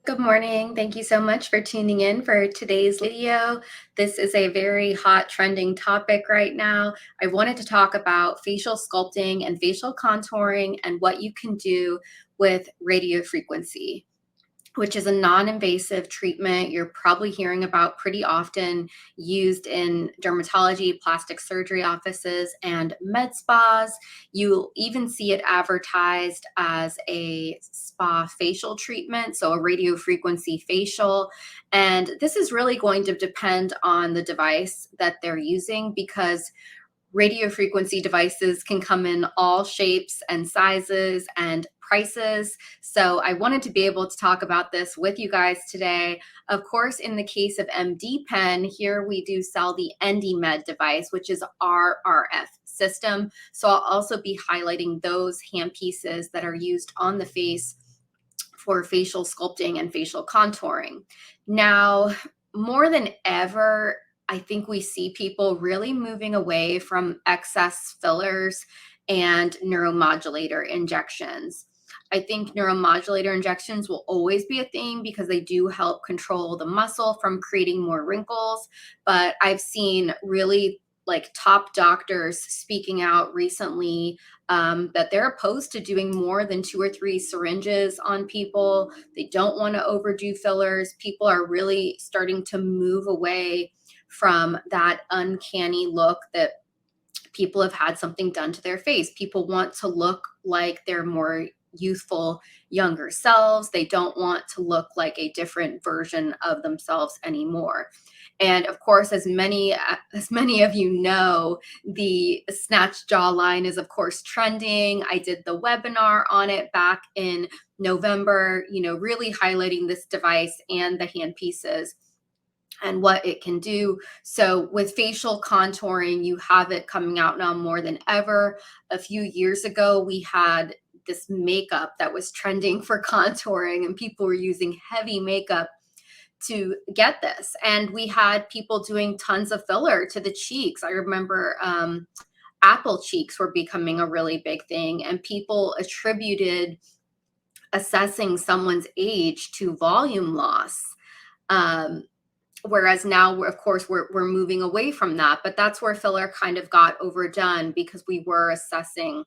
Good morning. Thank you so much for tuning in for today's video. This is a very hot trending topic right now. I wanted to talk about facial sculpting and facial contouring and what you can do with radiofrequency, which is a non-invasive treatment you're probably hearing about pretty often, used in dermatology, plastic surgery offices, and med spas. You'll even see it advertised as a spa facial treatment, so a radiofrequency facial. And this is really going to depend on the device that they're using, because radiofrequency devices can come in all shapes and sizes and prices. So I wanted to be able to talk about this with you guys today. Of course, in the case of MDPen, here we do sell the MDPen device, which is our RF system. So I'll also be highlighting those hand pieces that are used on the face for facial sculpting and facial contouring. Now, more than ever, I think we see people really moving away from excess fillers and neuromodulator injections. I think neuromodulator injections will always be a thing because they do help control the muscle from creating more wrinkles. But I've seen really like top doctors speaking out recently that they're opposed to doing more than 2 or 3 syringes on people. They don't want to overdo fillers. People are really starting to move away from that uncanny look that people have had something done to their face. People want to look like they're more youthful, younger selves. They don't want to look like a different version of themselves anymore. And of course, as many of you know, the snatch jawline is of course trending. I did the webinar on it back in November, really highlighting this device and the hand pieces and what it can do. So with facial contouring, you have it coming out now more than ever. A few years ago, we had this makeup that was trending for contouring, and people were using heavy makeup to get this. And we had people doing tons of filler to the cheeks. I remember apple cheeks were becoming a really big thing, and people attributed assessing someone's age to volume loss. Whereas now, of course, we're moving away from that, but that's where filler kind of got overdone, because we were assessing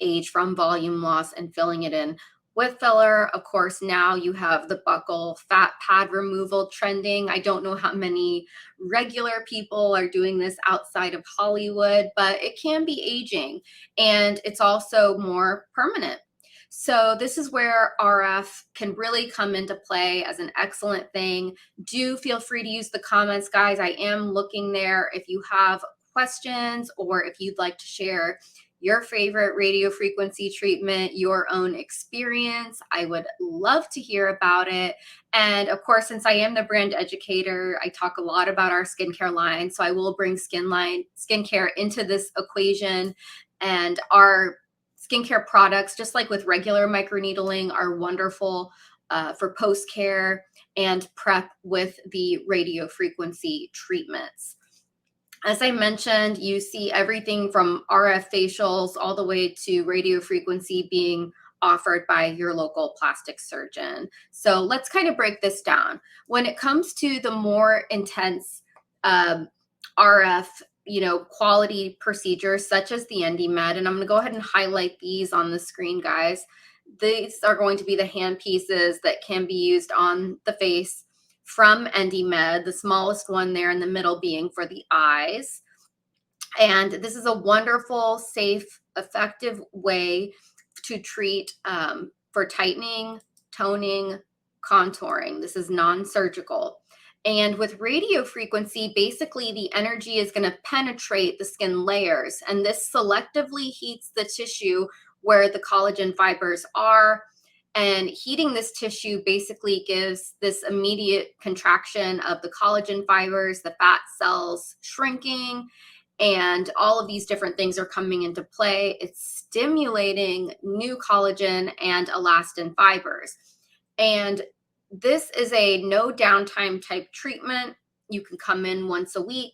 age from volume loss and filling it in with filler. Of course, now you have the buccal fat pad removal trending. I don't know how many regular people are doing this outside of Hollywood, but it can be aging, and it's also more permanent. So this is where RF can really come into play as an excellent thing. Do feel free to use the comments, guys. I am looking there if you have questions or if you'd like to share your favorite radio frequency treatment, your own experience. I would love to hear about it. And of course, since I am the brand educator, I talk a lot about our skincare line. So I will bring skincare into this equation. And our skincare products, just like with regular microneedling, are wonderful for post-care and prep with the radio frequency treatments. As I mentioned, you see everything from RF facials all the way to radio frequency being offered by your local plastic surgeon. So let's kind of break this down. When it comes to the more intense RF quality procedures such as the MDPen, and I'm going to go ahead and highlight these on the screen, guys. These are going to be the hand pieces that can be used on the face from MDPen, the smallest one there in the middle being for the eyes. And this is a wonderful, safe, effective way to treat for tightening, toning, contouring. This is non-surgical. And with radio frequency, basically the energy is going to penetrate the skin layers, and this selectively heats the tissue where the collagen fibers are. And heating this tissue basically gives this immediate contraction of the collagen fibers, the fat cells shrinking, and all of these different things are coming into play. It's stimulating new collagen and elastin fibers. And this is a no downtime type treatment. You can come in once a week.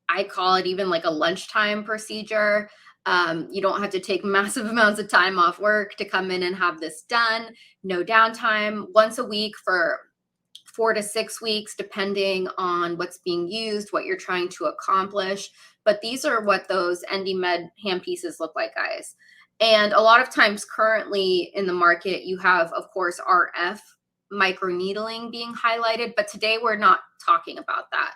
I call it even like a lunchtime procedure. You don't have to take massive amounts of time off work to come in and have this done. No downtime, once a week for 4 to 6 weeks, depending on what's being used, what you're trying to accomplish. But these are what those MDPen hand pieces look like, guys. And a lot of times currently in the market, you have, of course, RF microneedling being highlighted, but today we're not talking about that.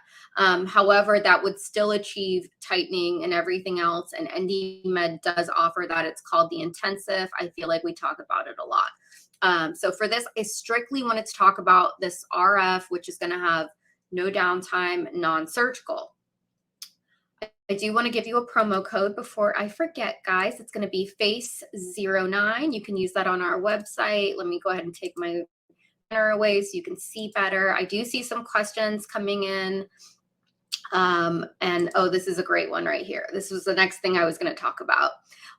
However, that would still achieve tightening and everything else. And MDPen does offer that. It's called the intensive. I feel like we talk about it a lot. So for this, I strictly wanted to talk about this RF, which is going to have no downtime, non-surgical. I do want to give you a promo code before I forget, guys. It's going to be FACE09. You can use that on our website. Let me go ahead and take my banner away so you can see better. I do see some questions coming in. And oh, this is a great one right here. This was the next thing I was going to talk about.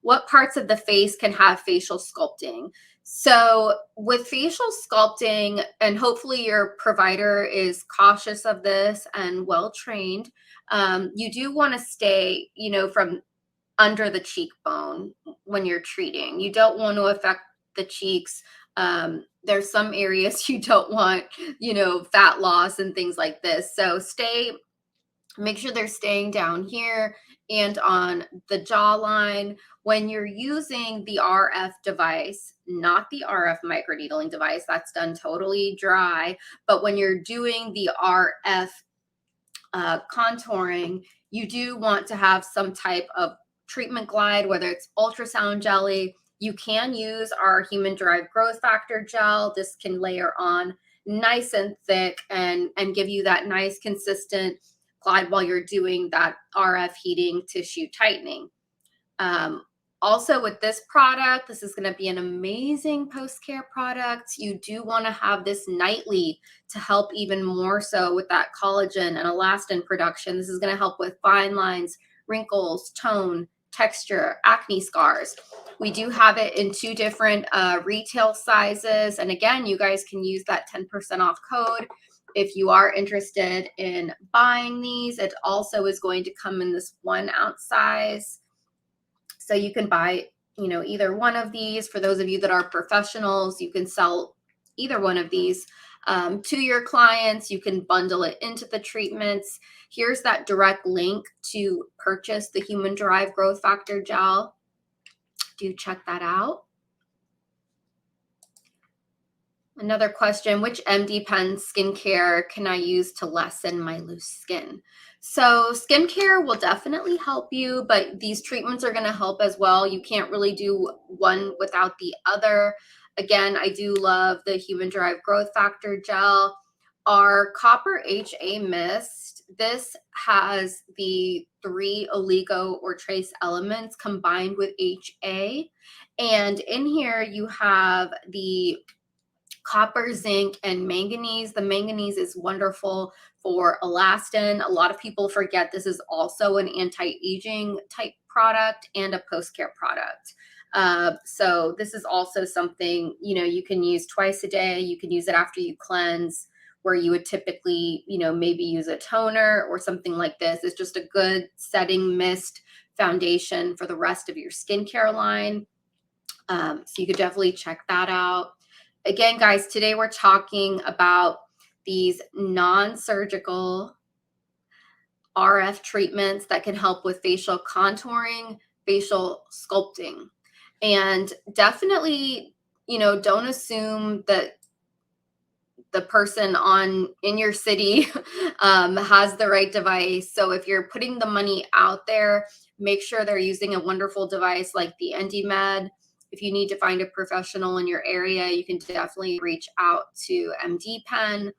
What parts of the face can have facial sculpting? So with facial sculpting, and hopefully your provider is cautious of this and well-trained, you do want to stay, from under the cheekbone when you're treating. You don't want to affect the cheeks. There's some areas you don't want, fat loss and things like this. So make sure they're staying down here and on the jawline. When you're using the RF device, not the RF microneedling device, that's done totally dry, but when you're doing the RF contouring, you do want to have some type of treatment glide, whether it's ultrasound jelly. You can use our human-derived growth factor gel. This can layer on nice and thick and give you that nice consistent glide while you're doing that RF heating tissue tightening. Also with this product, this is going to be an amazing post-care product. You do want to have this nightly to help even more so with that collagen and elastin production. This is going to help with fine lines, wrinkles, tone, texture, acne scars. We do have it in 2 different retail sizes. And again, you guys can use that 10% off code if you are interested in buying these. It also is going to come in this 1 ounce size. So you can buy, either one of these. For those of you that are professionals, you can sell either one of these to your clients. You can bundle it into the treatments. Here's that direct link to purchase the human-derived growth factor gel. Do check that out. Another question, which MDPen skincare can I use to lessen my loose skin? So skincare will definitely help you, but these treatments are going to help as well. You can't really do one without the other. Again, I do love the human-derived growth factor gel. Our copper HA mist, this has the 3 oligo or trace elements combined with HA. And in here you have the copper, zinc, and manganese. The manganese is wonderful for elastin. A lot of people forget this is also an anti-aging type product and a post-care product. So this is also something, you can use twice a day. You can use it after you cleanse, where you would typically, maybe use a toner or something like this. It's just a good setting mist foundation for the rest of your skincare line. So you could definitely check that out. Again, guys, today we're talking about these non-surgical RF treatments that can help with facial contouring, facial sculpting. And definitely, don't assume that the person in your city has the right device. So if you're putting the money out there, make sure they're using a wonderful device like the MDPen. If you need to find a professional in your area, you can definitely reach out to MDPen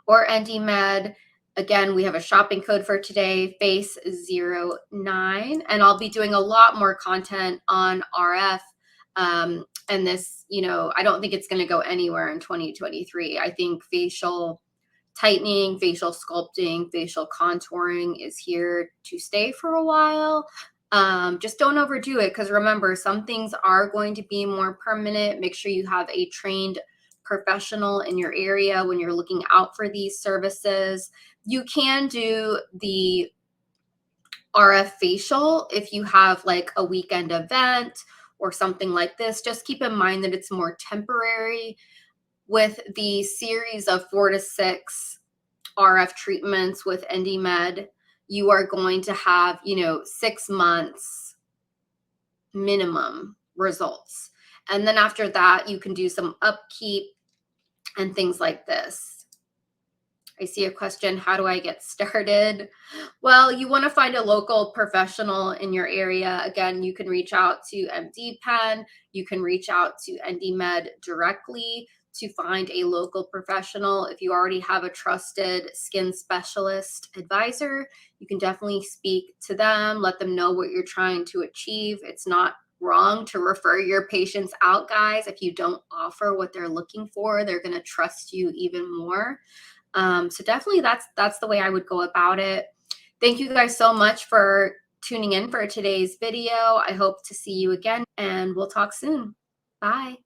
or MDPen. Again, we have a shopping code for today, FACE09, and I'll be doing a lot more content on RF. And this, I don't think it's going to go anywhere in 2023. I think facial tightening, facial sculpting, facial contouring is here to stay for a while. Just don't overdo it, because remember, some things are going to be more permanent. Make sure you have a trained professional in your area when you're looking out for these services. You can do the RF facial, if you have like a weekend event or something like this, just keep in mind that it's more temporary. With the series of 4 to 6 RF treatments with MDPen, you are going to have, 6 months minimum results. And then after that, you can do some upkeep and things like this. I see a question, how do I get started? Well, you want to find a local professional in your area. Again, you can reach out to MDPen. You can reach out to MDPen directly to find a local professional. If you already have a trusted skin specialist advisor, you can definitely speak to them, let them know what you're trying to achieve. It's not wrong to refer your patients out, guys. If you don't offer what they're looking for, they're going to trust you even more. So definitely that's the way I would go about it. Thank you guys so much for tuning in for today's video. I hope to see you again, and we'll talk soon. Bye.